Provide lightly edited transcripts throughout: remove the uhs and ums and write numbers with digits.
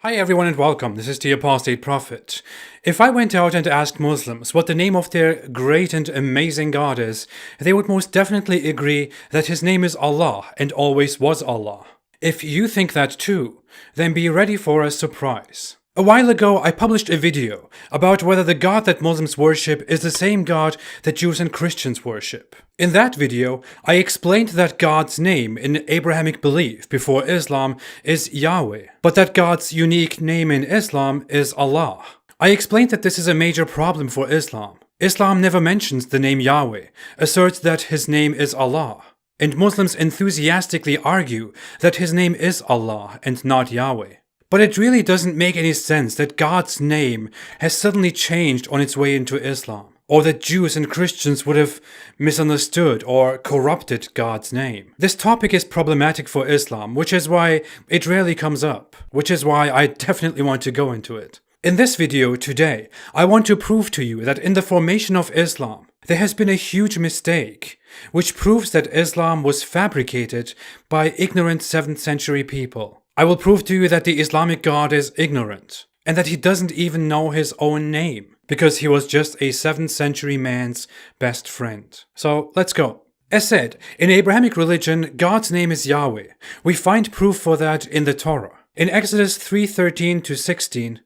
Hi everyone and welcome, this is the Apostate Prophet. If I went out and asked Muslims what the name of their great and amazing God is, they would most definitely agree that his name is Allah and always was Allah. If you think that too, then be ready for a surprise. A while ago, I published a video about whether the God that Muslims worship is the same God that Jews and Christians worship. In that video, I explained that God's name in Abrahamic belief before Islam is Yahweh, but that God's unique name in Islam is Allah. I explained that this is a major problem for Islam. Islam never mentions the name Yahweh, asserts that his name is Allah, and Muslims enthusiastically argue that his name is Allah and not Yahweh. But it really doesn't make any sense that God's name has suddenly changed on its way into Islam, or that Jews and Christians would have misunderstood or corrupted God's name. This topic is problematic for Islam, which is why it rarely comes up, which is why I definitely want to go into it. In this video today, I want to prove to you that in the formation of Islam, there has been a huge mistake, which proves that Islam was fabricated by ignorant 7th century people. I will prove to you that the Islamic God is ignorant, and that he doesn't even know his own name, because he was just a 7th century man's best friend. So let's go. As said, in Abrahamic religion, God's name is Yahweh. We find proof for that in the Torah. In Exodus 3:13-16,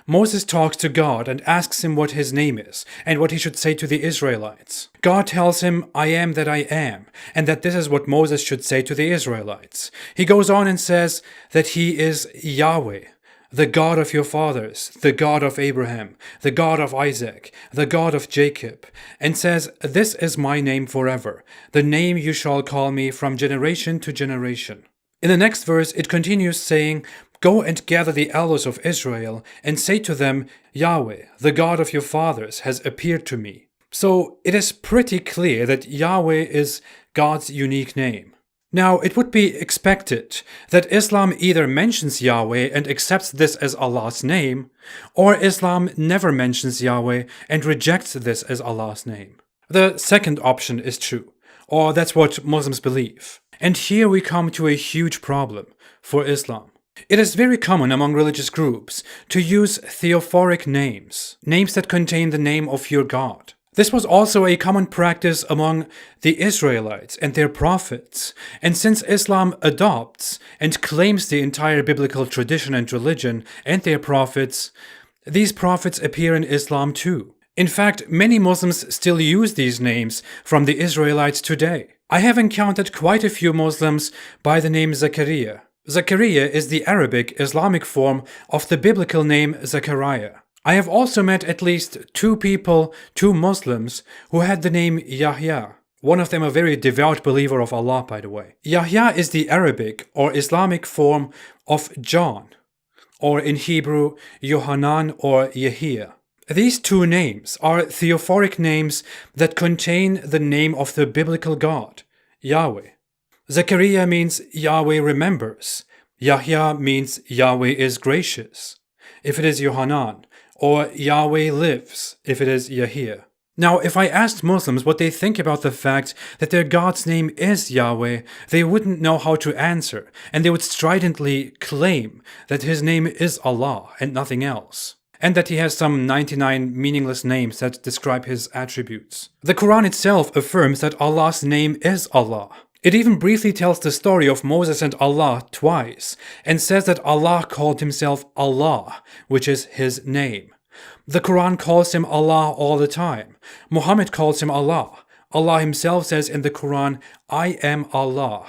Moses talks to God and asks him what his name is and what he should say to the Israelites. God tells him, "I am that I am," and that this is what Moses should say to the Israelites. He goes on and says that he is Yahweh, the God of your fathers, the God of Abraham, the God of Isaac, the God of Jacob, and says, "This is my name forever, the name you shall call me from generation to generation." In the next verse, it continues saying, "Go and gather the elders of Israel, and say to them, Yahweh, the God of your fathers, has appeared to me." So it is pretty clear that Yahweh is God's unique name. Now, it would be expected that Islam either mentions Yahweh and accepts this as Allah's name, or Islam never mentions Yahweh and rejects this as Allah's name. The second option is true, or that's what Muslims believe. And here we come to a huge problem for Islam. It is very common among religious groups to use theophoric names, names that contain the name of your God. This was also a common practice among the Israelites and their prophets, and since Islam adopts and claims the entire biblical tradition and religion and their prophets, these prophets appear in Islam too. In fact, many Muslims still use these names from the Israelites today. I have encountered quite a few Muslims by the name Zachariah. Zachariah is the Arabic Islamic form of the biblical name Zechariah. I have also met at least two Muslims, who had the name Yahya. One of them a very devout believer of Allah, by the way. Yahya is the Arabic or Islamic form of John, or in Hebrew, Yohanan or Yahya. These two names are theophoric names that contain the name of the biblical God, Yahweh. Zechariah means Yahweh remembers. Yahya means Yahweh is gracious, if it is Yohanan, or Yahweh lives, if it is Yahya. Now, if I asked Muslims what they think about the fact that their God's name is Yahweh, they wouldn't know how to answer, and they would stridently claim that his name is Allah and nothing else, and that he has some 99 meaningless names that describe his attributes. The Quran itself affirms that Allah's name is Allah. It even briefly tells the story of Moses and Allah twice, and says that Allah called himself Allah, which is his name. The Quran calls him Allah all the time. Muhammad calls him Allah. Allah himself says in the Quran, "I am Allah."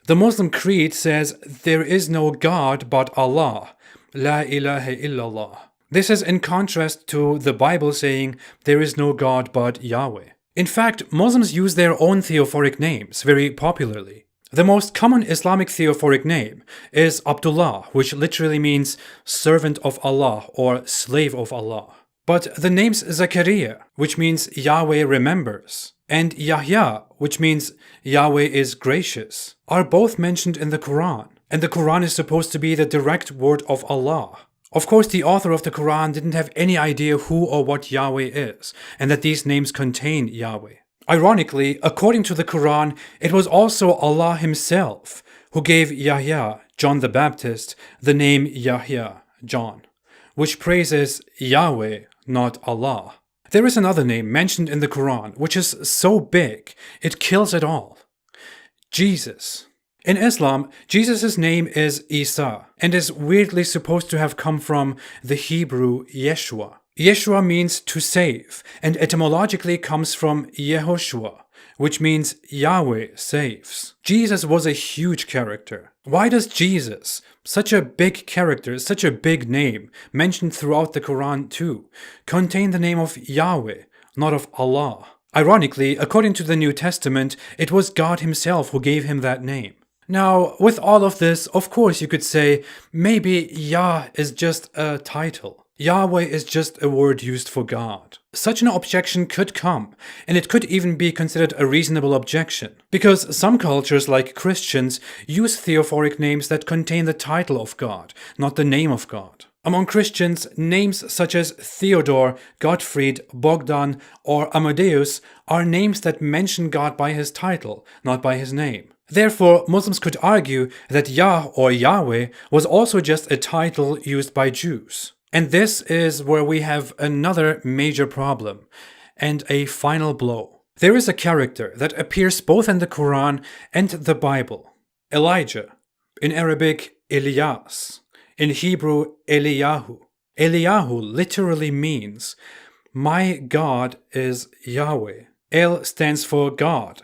The Muslim creed says, "There is no God but Allah. La ilaha illallah." This is in contrast to the Bible saying, "There is no God but Yahweh." In fact, Muslims use their own theophoric names very popularly. The most common Islamic theophoric name is Abdullah, which literally means servant of Allah or slave of Allah. But the names Zachariah, which means Yahweh remembers, and Yahya, which means Yahweh is gracious, are both mentioned in the Quran. And the Quran is supposed to be the direct word of Allah. Of course, the author of the Quran didn't have any idea who or what Yahweh is, and that these names contain Yahweh. Ironically, according to the Quran, it was also Allah himself who gave Yahya John the Baptist the name Yahya, John, which praises Yahweh, not Allah. There is another name mentioned in the Quran which is so big it kills it all. Jesus. In Islam, Jesus' name is Isa and is weirdly supposed to have come from the Hebrew Yeshua. Yeshua means to save and etymologically comes from Yehoshua, which means Yahweh saves. Jesus was a huge character. Why does Jesus, such a big character, such a big name, mentioned throughout the Quran too, contain the name of Yahweh, not of Allah? Ironically, according to the New Testament, it was God himself who gave him that name. Now, with all of this, of course you could say, maybe Yah is just a title. Yahweh is just a word used for God. Such an objection could come, and it could even be considered a reasonable objection, because some cultures, like Christians, use theophoric names that contain the title of God, not the name of God. Among Christians, names such as Theodore, Gottfried, Bogdan, or Amadeus are names that mention God by his title, not by his name. Therefore, Muslims could argue that Yah or Yahweh was also just a title used by Jews. And this is where we have another major problem and a final blow. There is a character that appears both in the Quran and the Bible. Elijah, in Arabic Elias, in Hebrew Eliyahu. Eliyahu literally means, my God is Yahweh. El stands for God.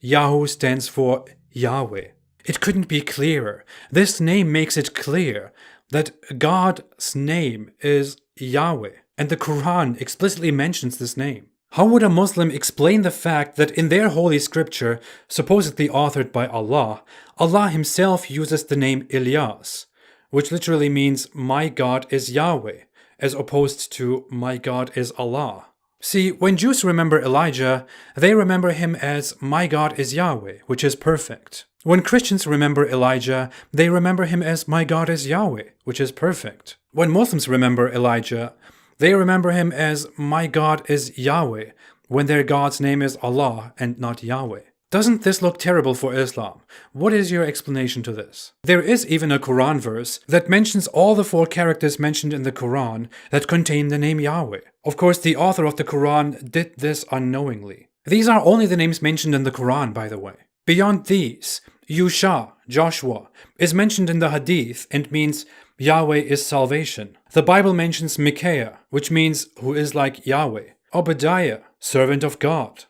Yahu stands for Yahweh. It couldn't be clearer. This name makes it clear that God's name is Yahweh, and the Quran explicitly mentions this name. How would a Muslim explain the fact that in their holy scripture, supposedly authored by Allah, Allah himself uses the name Ilyas, which literally means my God is Yahweh, as opposed to my God is Allah? See, when Jews remember Elijah, they remember him as my God is Yahweh, which is perfect. When Christians remember Elijah, they remember him as my God is Yahweh, which is perfect. When Muslims remember Elijah, they remember him as my God is Yahweh, when their God's name is Allah and not Yahweh. Doesn't this look terrible for Islam? What is your explanation to this? There is even a Quran verse that mentions all the 4 characters mentioned in the Quran that contain the name Yahweh. Of course, the author of the Quran did this unknowingly. These are only the names mentioned in the Quran, by the way. Beyond these, Yusha, Joshua, is mentioned in the Hadith and means Yahweh is salvation. The Bible mentions Micaiah, which means who is like Yahweh. Obadiah, servant of God.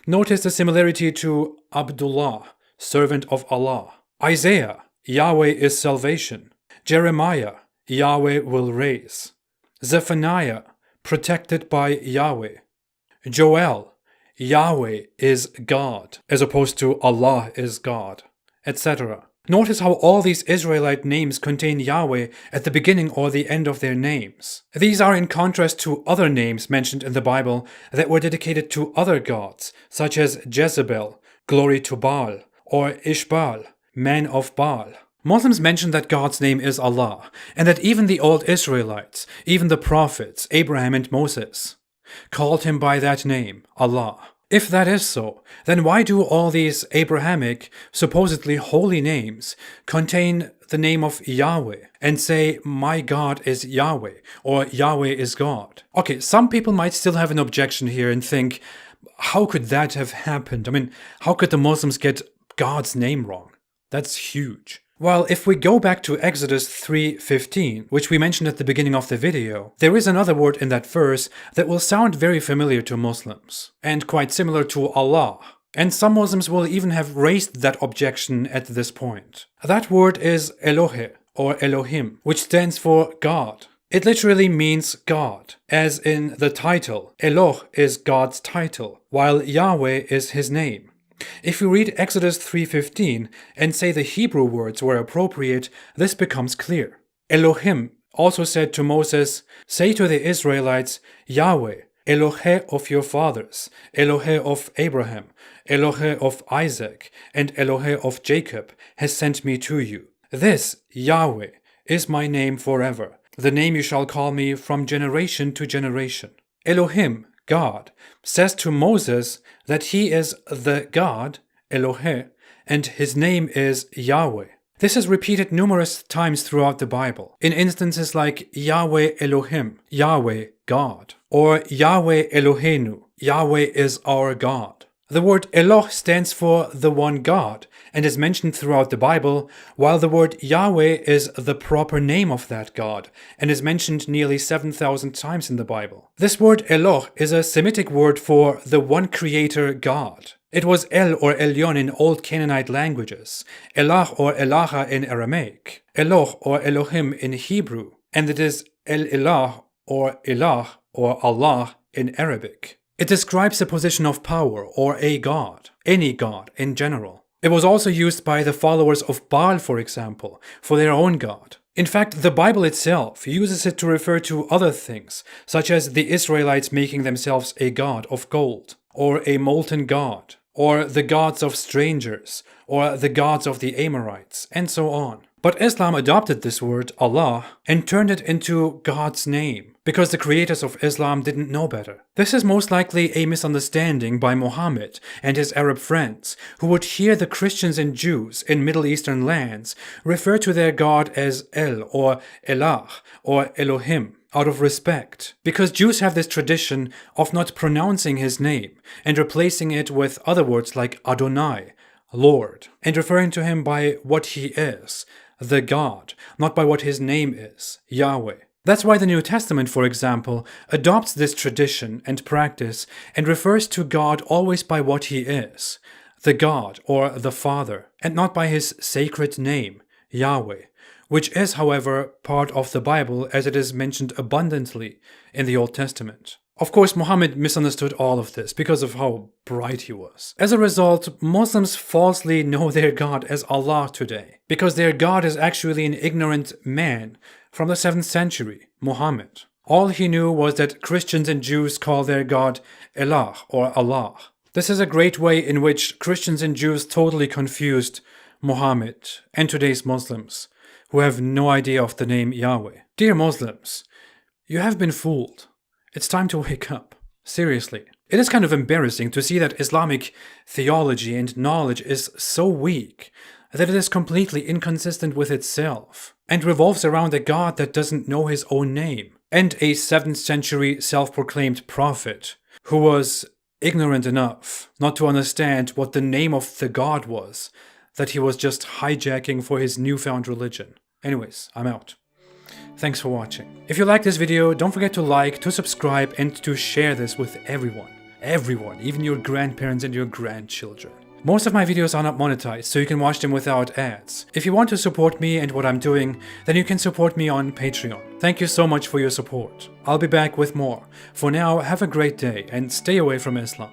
Notice the similarity to Abdullah, servant of Allah. Isaiah, Yahweh is salvation. Jeremiah, Yahweh will raise. Zephaniah, protected by Yahweh. Joel, Yahweh is God, as opposed to Allah is God, etc. Notice how all these Israelite names contain Yahweh at the beginning or the end of their names. These are in contrast to other names mentioned in the Bible that were dedicated to other gods, such as Jezebel, glory to Baal, or Ishbal, man of Baal. Muslims mention that God's name is Allah, and that even the old Israelites, even the prophets, Abraham and Moses, called him by that name, Allah. If that is so, then why do all these Abrahamic, supposedly holy names contain the name of Yahweh and say, my God is Yahweh, or Yahweh is God? Okay, some people might still have an objection here and think, how could that have happened? I mean, how could the Muslims get God's name wrong? That's huge. Well, if we go back to Exodus 3:15, which we mentioned at the beginning of the video, there is another word in that verse that will sound very familiar to Muslims, and quite similar to Allah. And some Muslims will even have raised that objection at this point. That word is Elohe, or Elohim, which stands for God. It literally means God, as in the title. Eloh is God's title, while Yahweh is his name. If we read Exodus 3:15 and say the Hebrew words were appropriate, this becomes clear. Elohim also said to Moses, say to the Israelites, Yahweh, Elohe of your fathers, Elohe of Abraham, Elohe of Isaac, and Elohe of Jacob has sent me to you. This, Yahweh, is my name forever, the name you shall call me from generation to generation. Elohim, God, says to Moses that he is the God, Elohe, and his name is Yahweh. This is repeated numerous times throughout the Bible, in instances like Yahweh Elohim, Yahweh God, or Yahweh Eloheinu, Yahweh is our God. The word Eloh stands for the one God and is mentioned throughout the Bible, while the word Yahweh is the proper name of that God and is mentioned nearly 7,000 times in the Bible. This word Eloh is a Semitic word for the one creator God. It was El or Elyon in Old Canaanite languages, Elah or Elaha in Aramaic, Eloh or Elohim in Hebrew, and it is El Elah or Elah or Allah in Arabic. It describes a position of power or a god, any god in general. It was also used by the followers of Baal, for example, for their own god. In fact, the Bible itself uses it to refer to other things, such as the Israelites making themselves a god of gold, or a molten god, or the gods of strangers, or the gods of the Amorites, and so on. But Islam adopted this word, Allah, and turned it into God's name, because the creators of Islam didn't know better. This is most likely a misunderstanding by Muhammad and his Arab friends, who would hear the Christians and Jews in Middle Eastern lands refer to their God as El or Elah or Elohim, out of respect, because Jews have this tradition of not pronouncing his name and replacing it with other words like Adonai, Lord, and referring to him by what he is, the God, not by what his name is, Yahweh. That's why the New Testament, for example, adopts this tradition and practice and refers to God always by what he is, the God or the Father, and not by his sacred name, Yahweh, which is, however, part of the Bible as it is mentioned abundantly in the Old Testament. Of course, Muhammad misunderstood all of this because of how bright he was. As a result, Muslims falsely know their God as Allah today, because their God is actually an ignorant man from the 7th century, Muhammad. All he knew was that Christians and Jews call their God Elah or Allah. This is a great way in which Christians and Jews totally confused Muhammad and today's Muslims, who have no idea of the name Yahweh. Dear Muslims, you have been fooled. It's time to wake up. Seriously. It is kind of embarrassing to see that Islamic theology and knowledge is so weak that it is completely inconsistent with itself and revolves around a God that doesn't know his own name and a 7th century self-proclaimed prophet who was ignorant enough not to understand what the name of the God was that he was just hijacking for his newfound religion. Anyways, I'm out. Thanks for watching. If you like this video, don't forget to like, to subscribe, and to share this with everyone. Everyone, even your grandparents and your grandchildren. Most of my videos are not monetized, so you can watch them without ads. If you want to support me and what I'm doing, then you can support me on Patreon. Thank you so much for your support. I'll be back with more. For now, have a great day and stay away from Islam.